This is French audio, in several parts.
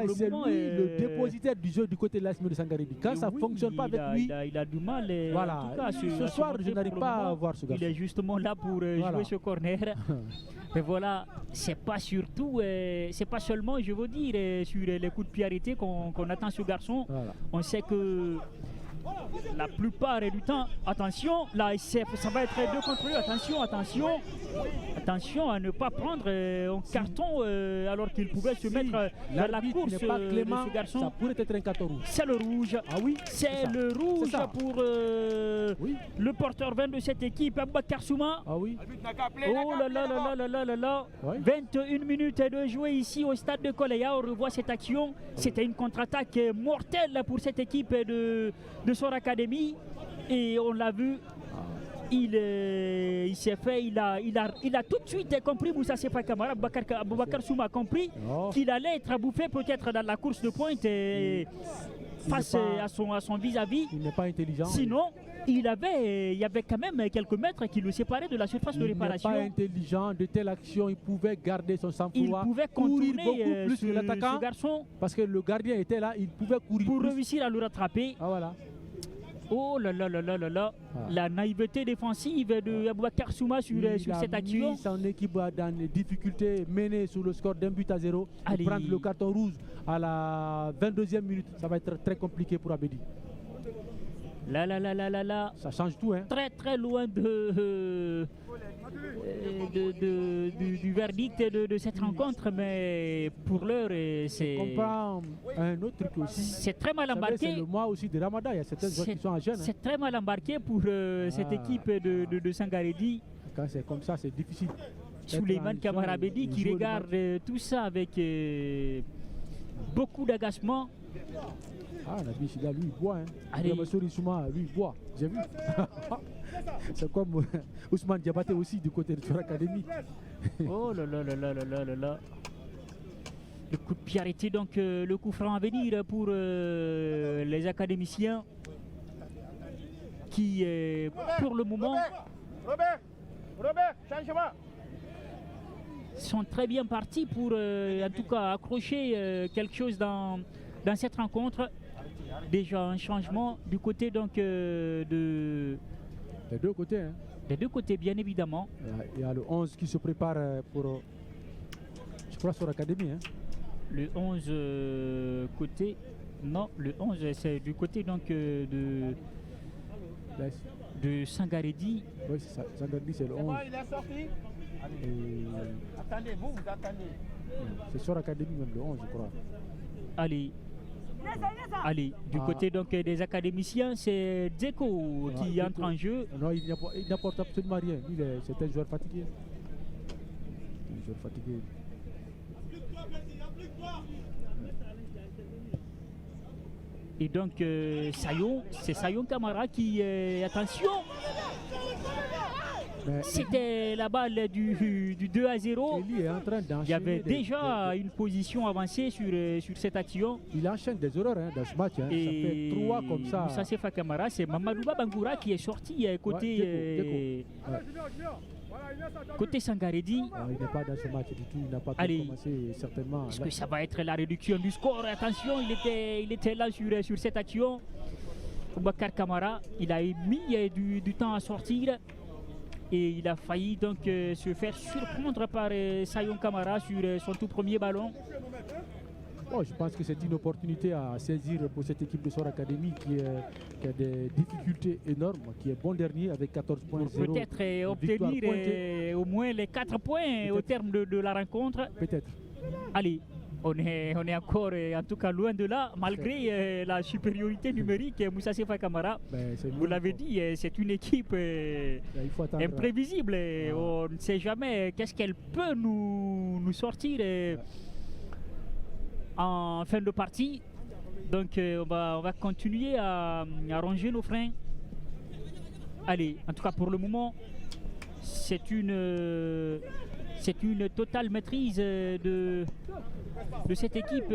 Ouais, c'est lui le dépositaire du jeu du côté de l'AS de Sangaredi. Quand ça ne fonctionne pas avec lui, il a du mal. Voilà. En tout cas, Ce soir, je n'arrive pas à voir ce gars. Il est justement là pour jouer ce corner. Mais voilà, c'est pas seulement, je veux dire, sur les coups de pied arrêtés qu'on attend ce garçon. Voilà. On sait que la plupart du temps, attention, là ça va être 2 contre 2, attention à ne pas prendre un carton alors qu'il pouvait se mettre dans la course pas clément, de ce garçon. Ça pourrait être un carton rouge. C'est le rouge. Ah oui, c'est le rouge pour le porteur 20 de cette équipe, Aboubakar Souma. Ah oui. Oh là là là là là là là. Ouais. 21 minutes de jouer ici au stade de Koleya. On revoit cette action. C'était une contre-attaque mortelle pour cette équipe de Sor Academy et on l'a vu, il s'est fait, il a tout de suite compris, Moussa Sefa Kamara, Aboubakar Souma a compris qu'il allait être bouffé peut-être dans la course de pointe et face à son vis-à-vis. Il n'est pas intelligent. Sinon, il y avait quand même quelques mètres qui le séparaient de la surface de réparation. Il n'est pas intelligent, de telle action, il pouvait garder son sang-froid. Il pouvait courir beaucoup plus que l'attaquant. Ce garçon. Parce que le gardien était là, il pouvait courir pour plus. réussir à le rattraper. Ah voilà. Oh là là là là là là, la naïveté défensive de Aboubakar Souma sur cette action. Il a mis son équipe dans les difficultés, mené sur le score d'1-0. Prendre le carton rouge à la 22e minute, ça va être très compliqué pour Abedi. Là là là là là là. Ça change tout, hein. Très très loin du verdict de cette rencontre, mais pour l'heure c'est... On comprend un autre truc aussi. C'est très mal embarqué. C'est le mois aussi de Ramadan, il y a certains joueurs qui sont en jeune. C'est très mal embarqué pour cette équipe de Sangaredi. Quand c'est comme ça, c'est difficile. Souleymane Kamara Abedi qui regarde tout ça avec beaucoup d'agacement. Ah, Nabi Chida, lui, il boit. Hein. Allez. Souma, lui, il boit. J'ai vu. C'est comme Ousmane Diabaté aussi du côté de Sor Academy. Oh là là là là là là là là. Le coup de pied arrêté, donc le coup franc à venir pour les académiciens qui, pour le moment, Robert, changement. Sont très bien partis pour, en tout cas, accrocher quelque chose dans cette rencontre. Déjà un changement du côté donc des deux côtés. Hein. Des deux côtés, bien évidemment. Il y a le 11 qui se prépare pour, je crois, sur l'Académie. Hein. Le 11 côté, non, le 11 c'est du côté donc de Sangaredi. Oui, c'est ça. Sangaredi, c'est le 11. Il est sorti. Attendez, vous attendez. C'est sur l'Académie même, le 11, je crois. Allez, du côté donc des académiciens, c'est Dzeko qui entre en jeu. Non, il n'apporte absolument rien. C'est un joueur fatigué. Et donc, c'est Sayon Kamara qui... attention, c'était la balle du 2-0. Il y avait déjà une position avancée sur cette action. Il enchaîne des erreurs dans ce match. Hein. Et ça fait 3 comme ça. Moussa Sefa Kamara, c'est Mamadouba Bangoura qui est sorti côté... Côté Sangaredi. Il n'est pas dans ce match du tout, il n'a pas commencé certainement. Est-ce que ça va être la réduction du score? Attention, il était là sur cette action. Aboubakar Kamara, il a mis du temps à sortir. Et il a failli donc se faire surprendre par Sayon Kamara sur son tout premier ballon. Oh, je pense que c'est une opportunité à saisir pour cette équipe de Sor Academy qui a des difficultés énormes, qui est bon dernier avec 14 points. Peut-être obtenir au moins les 4 points au terme de la rencontre. Peut-être. Allez, on est encore en tout cas loin de là, malgré la supériorité numérique. Moussa Sefa Kamara, vous l'avez dit, c'est une équipe imprévisible. On ne sait jamais qu'est-ce qu'elle peut nous sortir en fin de partie. Donc on va continuer à ranger nos freins. Allez, en tout cas pour le moment, c'est une c'est une totale maîtrise de cette équipe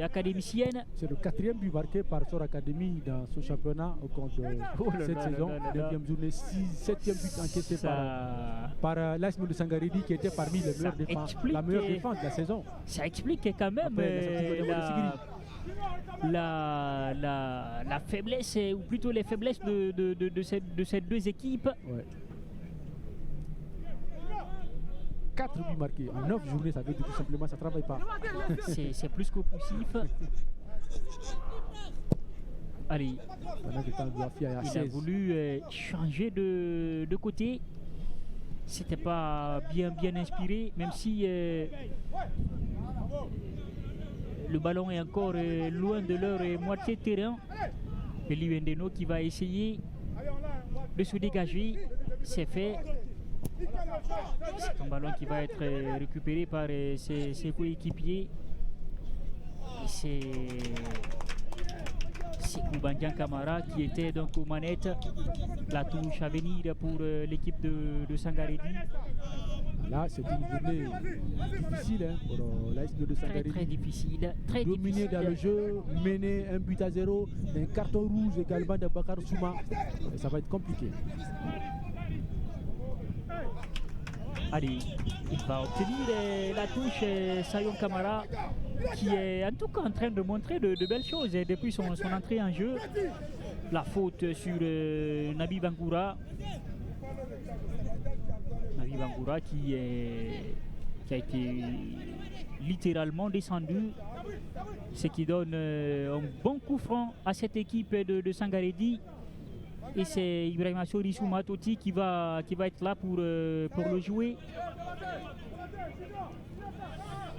académicienne. C'est le 4e but marqué par Sor Academy dans ce championnat au compte de cette saison. 9e journée, 7e but encaissé par l'ASM de Sangaredi qui était parmi les meilleurs la meilleure défense de la saison. Ça explique quand même la faiblesse, ou plutôt les faiblesses de ces deux équipes. Ouais. 4 buts marqués en 9 journées, ça veut dire tout simplement ça ne travaille pas. C'est plus que poussif. Allez, il a voulu changer de côté. C'était pas bien inspiré, même si le ballon est encore loin de leur moitié de terrain. Et l'UNDNO qui va essayer de se dégager, c'est fait. C'est un ballon qui va être récupéré par ses coéquipiers. C'est Koubandian Kamara qui était donc aux manettes. La touche à venir pour l'équipe de Sangaredi. Là, c'est une journée difficile pour l'AS de Sangaredi. Très difficile. Dominé dans le jeu, mené 1-0, un carton rouge également de Bakar Souma. Et ça va être compliqué. Allez, il va obtenir la touche Sayon Kamara qui est en tout cas en train de montrer de belles choses depuis son entrée en jeu. La faute sur Nabi Bangoura. Nabi Bangoura qui a été littéralement descendu, ce qui donne un bon coup franc à cette équipe de Sangaredi. Et c'est Ibrahima Sorisou Matoti qui va être là pour le jouer.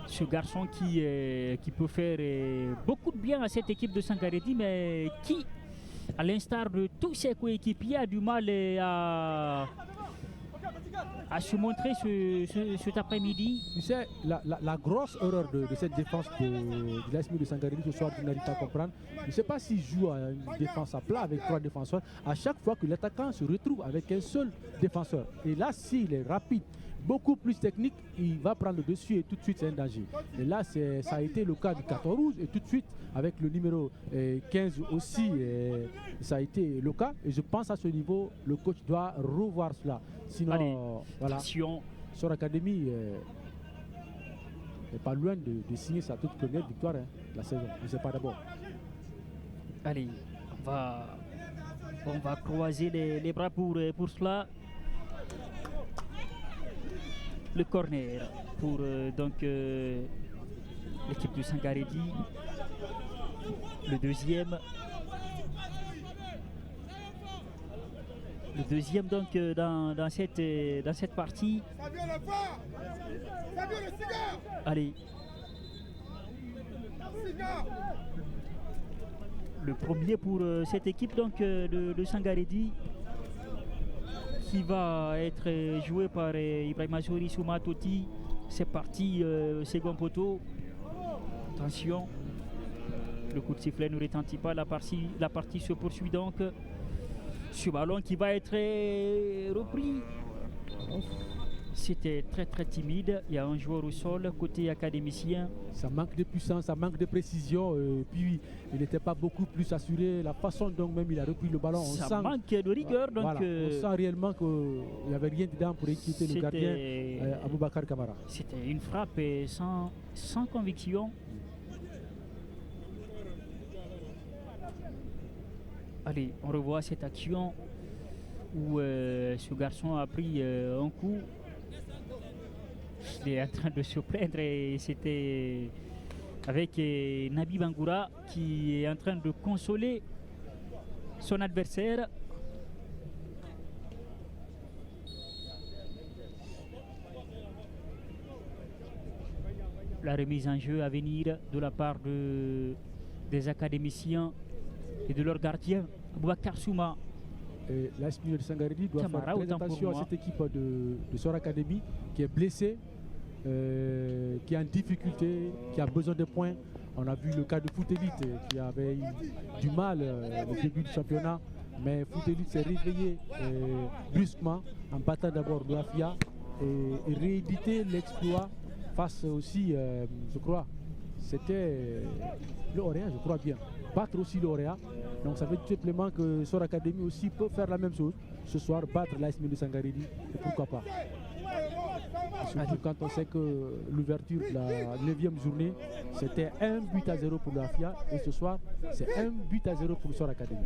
Ce garçon qui peut faire beaucoup de bien à cette équipe de Sangaredi, mais qui, à l'instar de tous ses coéquipiers, a du mal à se montrer cet après-midi. Tu sais, la grosse erreur de cette défense de l'ASM de Sangaredi ce soir, tu n'arrives pas à comprendre. Je ne sais pas s'il joue à une défense à plat avec 3 défenseurs. À chaque fois que l'attaquant se retrouve avec un seul défenseur. Et là, s'il est rapide, beaucoup plus technique, il va prendre le dessus et tout de suite c'est un danger. Et là, ça a été le cas du carton rouge et tout de suite avec le numéro 15 aussi, ça a été le cas. Et je pense à ce niveau, le coach doit revoir cela. Sinon, allez, voilà, Sor Academy n'est pas loin de signer sa toute première victoire la saison. Je ne sais pas d'abord. Allez, on va croiser les bras pour cela. Le corner pour l'équipe de Sangaredi. Le deuxième donc dans cette partie. Allez. Le premier pour cette équipe donc de Sangaredi, qui va être joué par Ibrahima Sorisou Matoti. C'est parti, second poteau. Attention, le coup de sifflet ne retentit pas, la partie se poursuit donc. Ce ballon qui va être repris. C'était très timide. Il y a un joueur au sol côté académicien. Ça manque de puissance, ça manque de précision. Puis il n'était pas beaucoup plus assuré. La façon dont même il a repris le ballon, ça manque de rigueur. Donc, voilà, on sent réellement qu'il n'y avait rien dedans pour inquiéter le gardien Aboubakar Kamara. C'était une frappe sans conviction. Allez, on revoit cette action où ce garçon a pris un coup. Il est en train de se plaindre et c'était avec Nabi Bangoura qui est en train de consoler son adversaire. La remise en jeu à venir de la part des académiciens et de leur gardien, Aboubakar Souma. L'ASM de Sangaredi doit faire très attention à cette équipe de Sor Academy qui est blessée, qui est en difficulté, qui a besoin de points. On a vu le cas de Foot Elite qui avait eu du mal au début du championnat, mais Foot Elite s'est réveillé brusquement en battant d'abord Douafia et rééditer l'exploit face aussi, je crois, c'était le Orient, je crois bien. Battre aussi l'Orient. Donc ça veut dire tout simplement que Sor Academy aussi peut faire la même chose ce soir, battre l'AS Milo Sangariri, et pourquoi pas. Surtout quand on sait que l'ouverture de la 9e journée, c'était 1-0 pour la FIA, et ce soir, c'est 1-0 pour Sor Academy.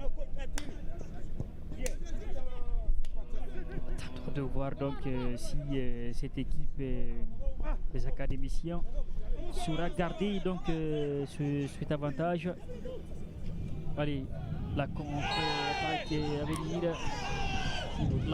De voir donc si cette équipe des académiciens saura garder donc cet avantage. Allez, la contre-attaque à venir. La